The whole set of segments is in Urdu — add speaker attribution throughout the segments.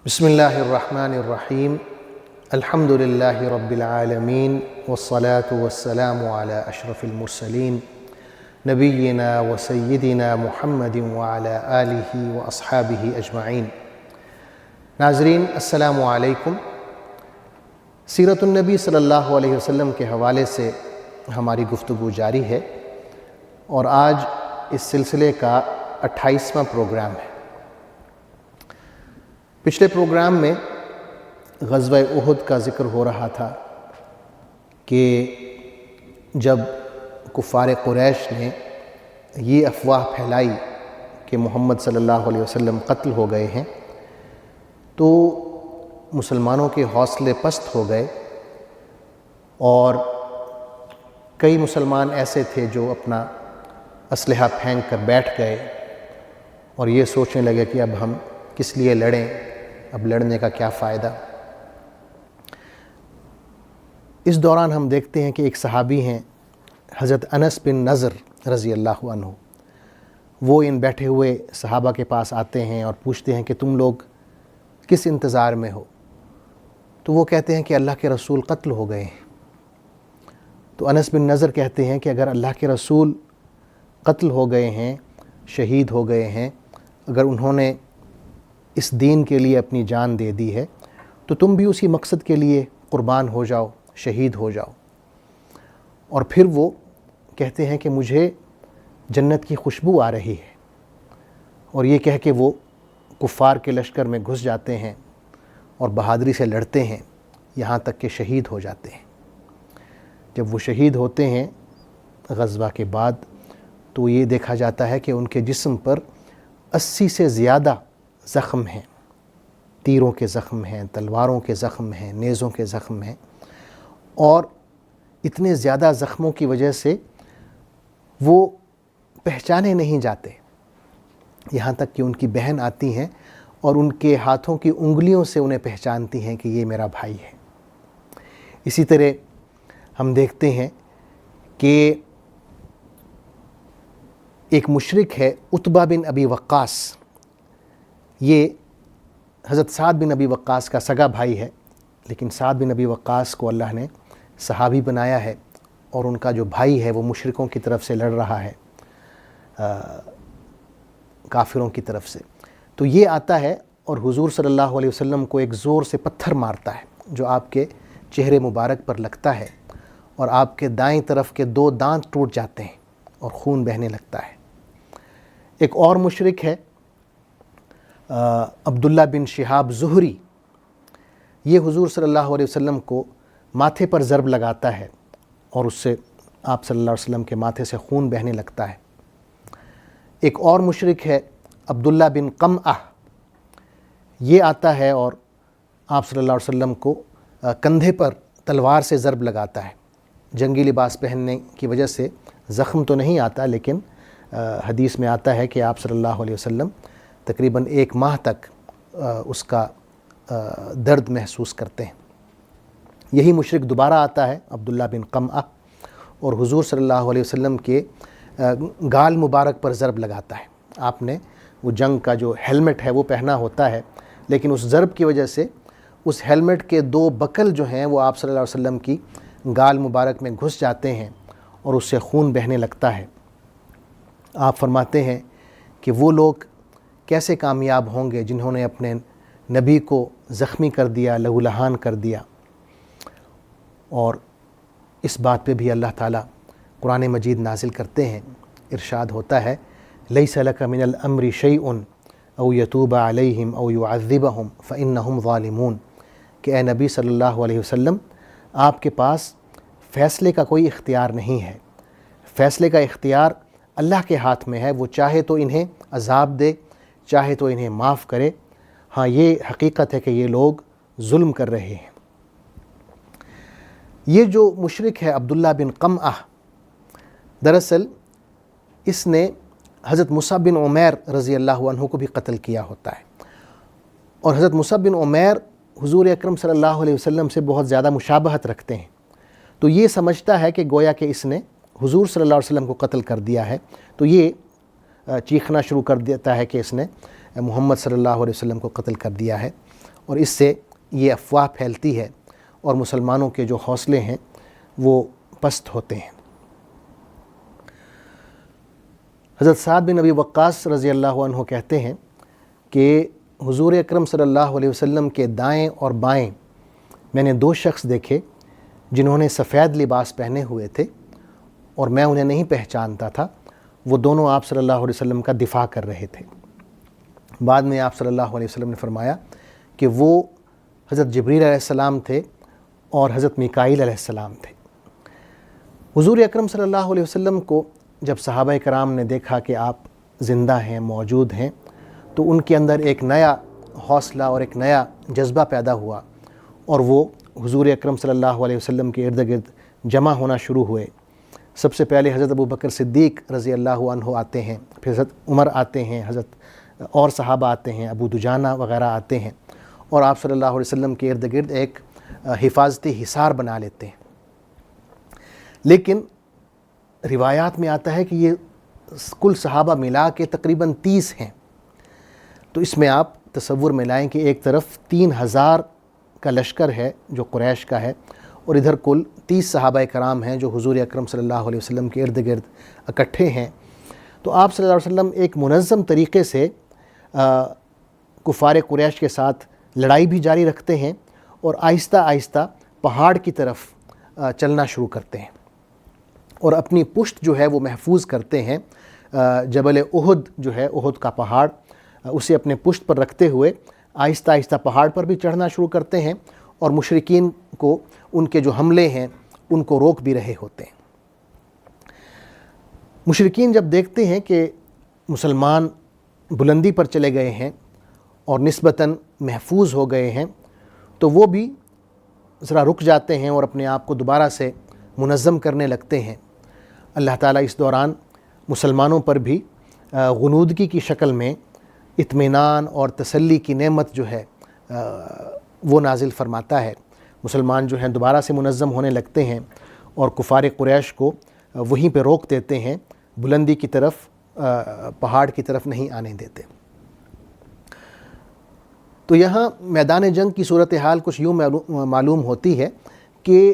Speaker 1: بسم اللہ الرحمن الرحیم الحمد للہ رب العالمین والصلاة والسلام علی اشرف المرسلین نبینا و سیدنا محمد وعلی آلہ و اصحابہ اجمعین۔ ناظرین السلام علیکم۔ سیرت النبی صلی اللہ علیہ وسلم کے حوالے سے ہماری گفتگو جاری ہے اور آج اس سلسلے کا 28واں پروگرام ہے۔ پچھلے پروگرام میں غزوہ احد کا ذکر ہو رہا تھا کہ جب کفار قریش نے یہ افواہ پھیلائی کہ محمد صلی اللہ علیہ وسلم قتل ہو گئے ہیں تو مسلمانوں کے حوصلے پست ہو گئے اور کئی مسلمان ایسے تھے جو اپنا اسلحہ پھینک کر بیٹھ گئے اور یہ سوچنے لگے کہ اب ہم کس لیے لڑیں، اب لڑنے کا کیا فائدہ۔ اس دوران ہم دیکھتے ہیں کہ ایک صحابی ہیں حضرت انس بن نضر رضی اللہ عنہ، وہ ان بیٹھے ہوئے صحابہ کے پاس آتے ہیں اور پوچھتے ہیں کہ تم لوگ کس انتظار میں ہو؟ تو وہ کہتے ہیں کہ اللہ کے رسول قتل ہو گئے ہیں۔ تو انس بن نضر کہتے ہیں کہ اگر اللہ کے رسول قتل ہو گئے ہیں، شہید ہو گئے ہیں، اگر انہوں نے اس دین کے لیے اپنی جان دے دی ہے تو تم بھی اسی مقصد کے لیے قربان ہو جاؤ، شہید ہو جاؤ۔ اور پھر وہ کہتے ہیں کہ مجھے جنت کی خوشبو آ رہی ہے، اور یہ کہہ کے وہ کفار کے لشکر میں گھس جاتے ہیں اور بہادری سے لڑتے ہیں یہاں تک کہ شہید ہو جاتے ہیں۔ جب وہ شہید ہوتے ہیں غزوہ کے بعد تو یہ دیکھا جاتا ہے کہ ان کے جسم پر 80 سے زیادہ زخم ہیں، تیروں کے زخم ہیں، تلواروں کے زخم ہیں، نیزوں کے زخم ہیں، اور اتنے زیادہ زخموں کی وجہ سے وہ پہچانے نہیں جاتے، یہاں تک کہ ان کی بہن آتی ہیں اور ان کے ہاتھوں کی انگلیوں سے انہیں پہچانتی ہیں کہ یہ میرا بھائی ہے۔ اسی طرح ہم دیکھتے ہیں کہ ایک مشرک ہے عتبہ بن ابی وقاص، یہ حضرت سعد بن ابی وقاص کا سگا بھائی ہے، لیکن سعد بن ابی وقاص کو اللہ نے صحابی بنایا ہے اور ان کا جو بھائی ہے وہ مشرکوں کی طرف سے لڑ رہا ہے، کافروں کی طرف سے۔ تو یہ آتا ہے اور حضور صلی اللہ علیہ وسلم کو ایک زور سے پتھر مارتا ہے جو آپ کے چہرے مبارک پر لگتا ہے اور آپ کے دائیں طرف کے 2 دانت ٹوٹ جاتے ہیں اور خون بہنے لگتا ہے۔ ایک اور مشرک ہے عبداللہ بن شہاب زہری، یہ حضور صلی اللہ علیہ وسلم کو ماتھے پر ضرب لگاتا ہے اور اس سے آپ صلی اللہ علیہ وسلم کے ماتھے سے خون بہنے لگتا ہے۔ ایک اور مشرک ہے عبداللہ بن قمعہ، یہ آتا ہے اور آپ صلی اللہ علیہ وسلم کو کندھے پر تلوار سے ضرب لگاتا ہے۔ جنگی لباس پہننے کی وجہ سے زخم تو نہیں آتا، لیکن حدیث میں آتا ہے کہ آپ صلی اللہ علیہ وسلم تقریباً 1 ماہ تک اس کا درد محسوس کرتے ہیں۔ یہی مشرک دوبارہ آتا ہے عبداللہ بن قمعہ اور حضور صلی اللہ علیہ وسلم کے گال مبارک پر ضرب لگاتا ہے۔ آپ نے وہ جنگ کا جو ہیلمٹ ہے وہ پہنا ہوتا ہے، لیکن اس ضرب کی وجہ سے اس ہیلمٹ کے 2 بکل جو ہیں وہ آپ صلی اللہ علیہ وسلم کی گال مبارک میں گھس جاتے ہیں اور اس سے خون بہنے لگتا ہے۔ آپ فرماتے ہیں کہ وہ لوگ کیسے کامیاب ہوں گے جنہوں نے اپنے نبی کو زخمی کر دیا، لہو لہان کر دیا۔ اور اس بات پہ بھی اللہ تعالیٰ قرآن مجید نازل کرتے ہیں، ارشاد ہوتا ہے لیس لک من الامر شیء او یتوب علیہم او یعذبہم فانہم ظالمون، کہ اے نبی صلی اللہ علیہ وسلم آپ کے پاس فیصلے کا کوئی اختیار نہیں ہے، فیصلے کا اختیار اللہ کے ہاتھ میں ہے، وہ چاہے تو انہیں عذاب دے، چاہے تو انہیں معاف کرے۔ ہاں یہ حقیقت ہے کہ یہ لوگ ظلم کر رہے ہیں۔ یہ جو مشرک ہے عبداللہ بن قمعہ، دراصل اس نے حضرت مصعب بن عمیر رضی اللہ عنہ کو بھی قتل کیا ہوتا ہے، اور حضرت مصعب بن عمیر حضور اکرم صلی اللہ علیہ وسلم سے بہت زیادہ مشابہت رکھتے ہیں، تو یہ سمجھتا ہے کہ گویا کہ اس نے حضور صلی اللہ علیہ وسلم کو قتل کر دیا ہے، تو یہ چیخنا شروع کر دیتا ہے کہ اس نے محمد صلی اللہ علیہ وسلم کو قتل کر دیا ہے، اور اس سے یہ افواہ پھیلتی ہے اور مسلمانوں کے جو حوصلے ہیں وہ پست ہوتے ہیں۔ حضرت سعد بن ابی وقاص رضی اللہ عنہ کہتے ہیں کہ حضور اکرم صلی اللہ علیہ وسلم کے دائیں اور بائیں میں نے 2 شخص دیکھے جنہوں نے سفید لباس پہنے ہوئے تھے اور میں انہیں نہیں پہچانتا تھا۔ وہ دونوں آپ صلی اللہ علیہ وسلم کا دفاع کر رہے تھے۔ بعد میں آپ صلی اللہ علیہ وسلم نے فرمایا کہ وہ حضرت جبریل علیہ السلام تھے اور حضرت میکائیل علیہ السلام تھے۔ حضور اکرم صلی اللہ علیہ وسلم کو جب صحابہ کرام نے دیکھا کہ آپ زندہ ہیں، موجود ہیں، تو ان کے اندر ایک نیا حوصلہ اور ایک نیا جذبہ پیدا ہوا اور وہ حضور اکرم صلی اللہ علیہ وسلم کے ارد گرد جمع ہونا شروع ہوئے۔ سب سے پہلے حضرت ابو بکر صدیق رضی اللہ عنہ آتے ہیں، پھر حضرت عمر آتے ہیں، حضرت اور صحابہ آتے ہیں، ابو دجانہ وغیرہ آتے ہیں، اور آپ صلی اللہ علیہ وسلم کے ارد گرد ایک حفاظتی حصار بنا لیتے ہیں۔ لیکن روایات میں آتا ہے کہ یہ کل صحابہ ملا کے تقریباً 30 ہیں، تو اس میں آپ تصور میں لائیں کہ ایک طرف 3000 کا لشکر ہے جو قریش کا ہے، اور ادھر کل 30 صحابہ کرام ہیں جو حضور اکرم صلی اللہ علیہ وسلم کے ارد گرد اکٹھے ہیں۔ تو آپ صلی اللہ علیہ وسلم ایک منظم طریقے سے کفار قریش کے ساتھ لڑائی بھی جاری رکھتے ہیں اور آہستہ آہستہ پہاڑ کی طرف چلنا شروع کرتے ہیں اور اپنی پشت جو ہے وہ محفوظ کرتے ہیں۔ جبل احد جو ہے، احد کا پہاڑ، اسے اپنے پشت پر رکھتے ہوئے آہستہ آہستہ پہاڑ پر بھی چڑھنا شروع کرتے ہیں اور مشرکین کو ان کے جو حملے ہیں ان کو روک بھی رہے ہوتے ہیں۔ مشرکین جب دیکھتے ہیں کہ مسلمان بلندی پر چلے گئے ہیں اور نسبتاً محفوظ ہو گئے ہیں، تو وہ بھی ذرا رک جاتے ہیں اور اپنے آپ کو دوبارہ سے منظم کرنے لگتے ہیں۔ اللہ تعالیٰ اس دوران مسلمانوں پر بھی غنودگی کی شکل میں اطمینان اور تسلی کی نعمت جو ہے وہ نازل فرماتا ہے۔ مسلمان جو ہیں دوبارہ سے منظم ہونے لگتے ہیں اور کفار قریش کو وہیں پہ روک دیتے ہیں، بلندی کی طرف، پہاڑ کی طرف نہیں آنے دیتے۔ تو یہاں میدان جنگ کی صورتحال کچھ یوں معلوم ہوتی ہے کہ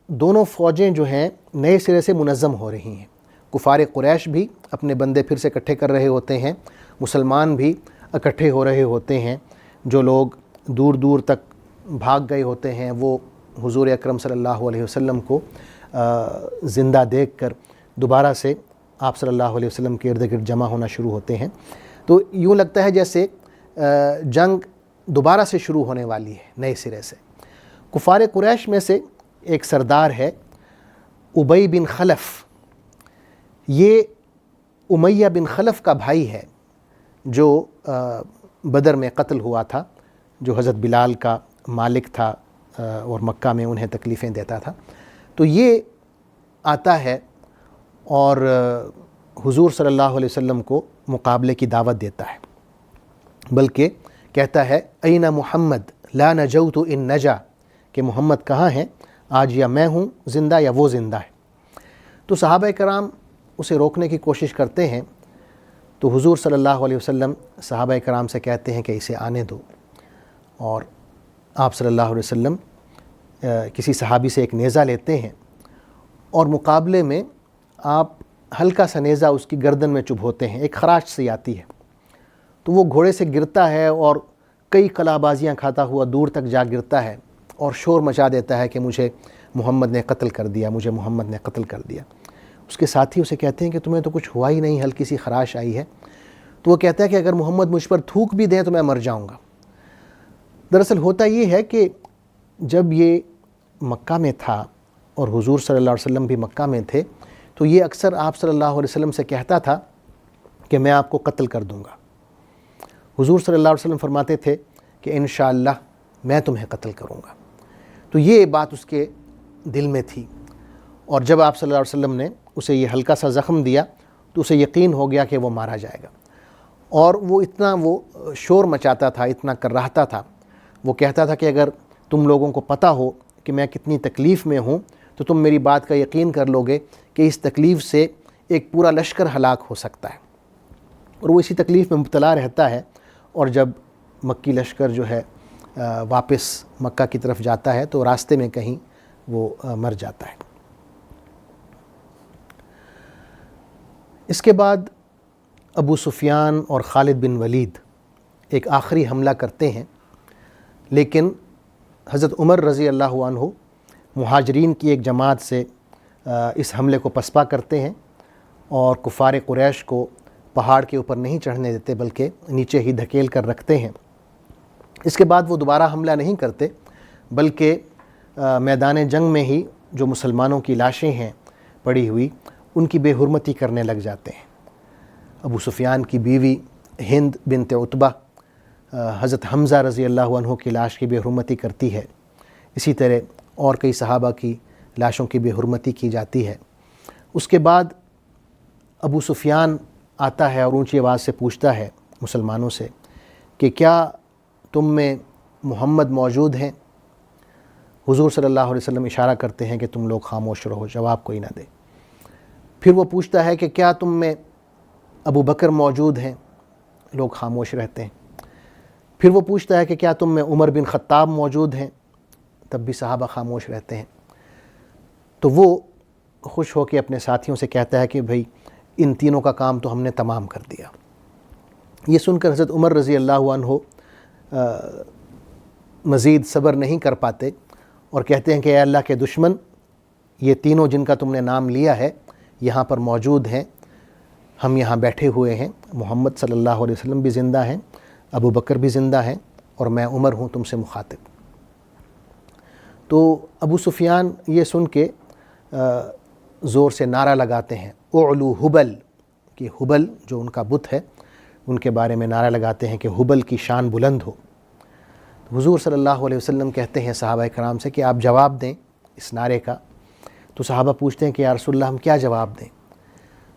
Speaker 1: دونوں فوجیں جو ہیں نئے سرے سے منظم ہو رہی ہیں۔ کفار قریش بھی اپنے بندے پھر سے اکٹھے کر رہے ہوتے ہیں، مسلمان بھی اکٹھے ہو رہے ہوتے ہیں۔ جو لوگ دور دور تک بھاگ گئے ہوتے ہیں وہ حضور اکرم صلی اللہ علیہ وسلم کو زندہ دیکھ کر دوبارہ سے آپ صلی اللہ علیہ وسلم کے ارد گرد جمع ہونا شروع ہوتے ہیں۔ تو یوں لگتا ہے جیسے جنگ دوبارہ سے شروع ہونے والی ہے نئے سرے سے۔ کفار قریش میں سے ایک سردار ہے ابی بن خلف، یہ امیہ بن خلف کا بھائی ہے جو بدر میں قتل ہوا تھا، جو حضرت بلال کا مالک تھا اور مکہ میں انہیں تکلیفیں دیتا تھا۔ تو یہ آتا ہے اور حضور صلی اللہ علیہ وسلم کو مقابلے کی دعوت دیتا ہے، بلکہ کہتا ہے این محمد لا نجوت ان نجا، کہ محمد کہاں ہیں، آج یا میں ہوں زندہ یا وہ زندہ ہے۔ تو صحابہ کرام اسے روکنے کی کوشش کرتے ہیں، تو حضور صلی اللہ علیہ وسلم صحابہ کرام سے کہتے ہیں کہ اسے آنے دو، اور آپ صلی اللہ علیہ وسلم کسی صحابی سے ایک نیزہ لیتے ہیں اور مقابلے میں آپ ہلکا سا نیزہ اس کی گردن میں چبھوتے ہیں، ایک خراش سی آتی ہے، تو وہ گھوڑے سے گرتا ہے اور کئی قلع بازیاں کھاتا ہوا دور تک جا گرتا ہے اور شور مچا دیتا ہے کہ مجھے محمد نے قتل کر دیا، مجھے محمد نے قتل کر دیا۔ اس کے ساتھی اسے کہتے ہیں کہ تمہیں تو کچھ ہوا ہی نہیں، ہلکی سی خراش آئی ہے۔ تو وہ کہتا ہے کہ اگر محمد مجھ پر تھوک بھی دیں تو میں مر جاؤں گا۔ دراصل ہوتا یہ ہے کہ جب یہ مکہ میں تھا اور حضور صلی اللہ علیہ وسلم بھی مکہ میں تھے، تو یہ اکثر آپ صلی اللہ علیہ وسلم سے کہتا تھا کہ میں آپ کو قتل کر دوں گا۔ حضور صلی اللہ علیہ وسلم فرماتے تھے کہ انشاءاللہ میں تمہیں قتل کروں گا۔ تو یہ بات اس کے دل میں تھی، اور جب آپ صلی اللہ علیہ وسلم نے اسے یہ ہلکا سا زخم دیا تو اسے یقین ہو گیا کہ وہ مارا جائے گا، اور وہ اتنا شور مچاتا تھا، اتنا کراہتا تھا، وہ کہتا تھا کہ اگر تم لوگوں کو پتہ ہو کہ میں کتنی تکلیف میں ہوں تو تم میری بات کا یقین کر لو گے کہ اس تکلیف سے ایک پورا لشکر ہلاک ہو سکتا ہے۔ اور وہ اسی تکلیف میں مبتلا رہتا ہے، اور جب مکی لشکر جو ہے واپس مکہ کی طرف جاتا ہے تو راستے میں کہیں وہ مر جاتا ہے۔ اس کے بعد ابو سفیان اور خالد بن ولید ایک آخری حملہ کرتے ہیں، لیکن حضرت عمر رضی اللہ عنہ مہاجرین کی ایک جماعت سے اس حملے کو پسپا کرتے ہیں اور کفار قریش کو پہاڑ کے اوپر نہیں چڑھنے دیتے بلکہ نیچے ہی دھکیل کر رکھتے ہیں۔ اس کے بعد وہ دوبارہ حملہ نہیں کرتے بلکہ میدان جنگ میں ہی جو مسلمانوں کی لاشیں ہیں پڑی ہوئی ان کی بے حرمتی کرنے لگ جاتے ہیں۔ ابو سفیان کی بیوی ہند بنت عتبہ حضرت حمزہ رضی اللہ عنہ کی لاش کی بے حرمتی کرتی ہے، اسی طرح اور کئی صحابہ کی لاشوں کی بے حرمتی کی جاتی ہے۔ اس کے بعد ابو سفیان آتا ہے اور اونچی آواز سے پوچھتا ہے مسلمانوں سے کہ کیا تم میں محمد موجود ہیں؟ حضور صلی اللہ علیہ وسلم اشارہ کرتے ہیں کہ تم لوگ خاموش رہو، جواب کوئی نہ دے۔ پھر وہ پوچھتا ہے کہ کیا تم میں ابو بکر موجود ہیں؟ لوگ خاموش رہتے ہیں۔ پھر وہ پوچھتا ہے کہ کیا تم میں عمر بن خطاب موجود ہیں؟ تب بھی صحابہ خاموش رہتے ہیں۔ تو وہ خوش ہو کے اپنے ساتھیوں سے کہتا ہے کہ بھئی ان تینوں کا کام تو ہم نے تمام کر دیا۔ یہ سن کر حضرت عمر رضی اللہ عنہ مزید صبر نہیں کر پاتے اور کہتے ہیں کہ اے اللہ کے دشمن، یہ تینوں جن کا تم نے نام لیا ہے یہاں پر موجود ہیں، ہم یہاں بیٹھے ہوئے ہیں، محمد صلی اللہ علیہ وسلم بھی زندہ ہیں، ابو بکر بھی زندہ ہیں، اور میں عمر ہوں تم سے مخاطب۔ تو ابو سفیان یہ سن کے زور سے نعرہ لگاتے ہیں، اعلو حبل، کہ حبل جو ان کا بت ہے ان کے بارے میں نعرہ لگاتے ہیں کہ حبل کی شان بلند ہو۔ حضور صلی اللہ علیہ وسلم کہتے ہیں صحابہ کرام سے کہ آپ جواب دیں اس نعرے کا۔ تو صحابہ پوچھتے ہیں کہ یا رسول اللہ ہم کیا جواب دیں؟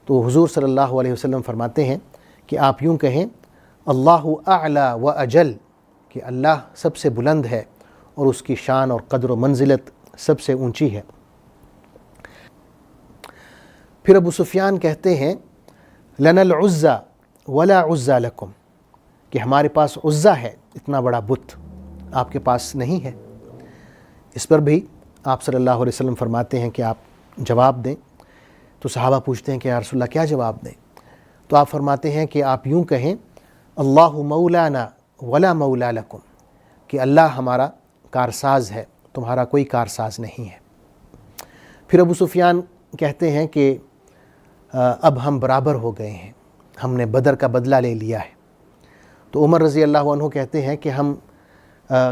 Speaker 1: تو حضور صلی اللہ علیہ وسلم فرماتے ہیں کہ آپ یوں کہیں، اللہ اعلی و اجل، کہ اللہ سب سے بلند ہے اور اس کی شان اور قدر و منزلت سب سے اونچی ہے۔ پھر ابو سفیان کہتے ہیں لنا العزى ولا عزى لكم، کہ ہمارے پاس عزہ ہے، اتنا بڑا بت آپ کے پاس نہیں ہے۔ اس پر بھی آپ صلی اللہ علیہ وسلم فرماتے ہیں کہ آپ جواب دیں۔ تو صحابہ پوچھتے ہیں کہ یا رسول اللہ کیا جواب دیں؟ تو آپ فرماتے ہیں کہ آپ یوں کہیں، اللہ مولانا ولا مولا لکم، کہ اللہ ہمارا کارساز ہے، تمہارا کوئی کارساز نہیں ہے۔ پھر ابو سفیان کہتے ہیں کہ اب ہم برابر ہو گئے ہیں، ہم نے بدر کا بدلہ لے لیا ہے۔ تو عمر رضی اللہ عنہ کہتے ہیں کہ ہم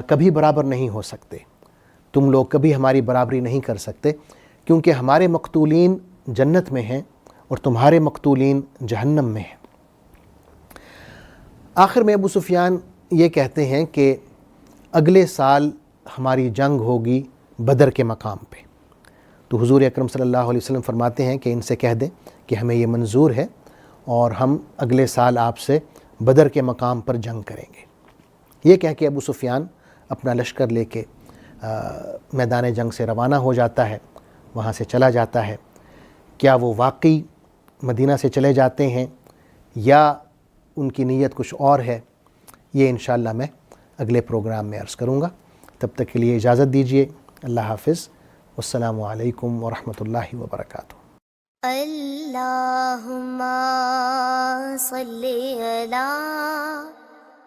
Speaker 1: کبھی برابر نہیں ہو سکتے، تم لوگ کبھی ہماری برابری نہیں کر سکتے، کیونکہ ہمارے مقتولین جنت میں ہیں اور تمہارے مقتولین جہنم میں ہیں۔ آخر میں ابو سفیان یہ کہتے ہیں کہ اگلے سال ہماری جنگ ہوگی بدر کے مقام پہ۔ تو حضور اکرم صلی اللہ علیہ وسلم فرماتے ہیں کہ ان سے کہہ دیں کہ ہمیں یہ منظور ہے اور ہم اگلے سال آپ سے بدر کے مقام پر جنگ کریں گے۔ یہ کہہ کے ابو سفیان اپنا لشکر لے کے میدان جنگ سے روانہ ہو جاتا ہے، وہاں سے چلا جاتا ہے۔ کیا وہ واقعی مدینہ سے چلے جاتے ہیں یا ان کی نیت کچھ اور ہے، یہ انشاءاللہ میں اگلے پروگرام میں عرض کروں گا۔ تب تک کے لیے اجازت دیجیے، اللہ حافظ، والسلام علیکم ورحمۃ اللہ وبرکاتہ۔
Speaker 2: اللہم صلی علی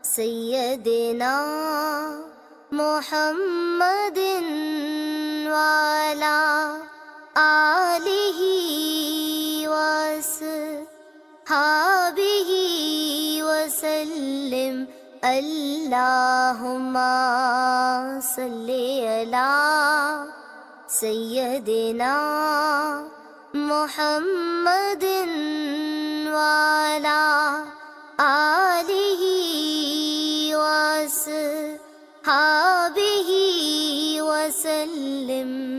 Speaker 2: سیدنا محمد وعلی آلہ وصحبہ وسلم۔ اللہم صلی علی سیدنا محمد وعلی آلہ وصحبہ وسلم۔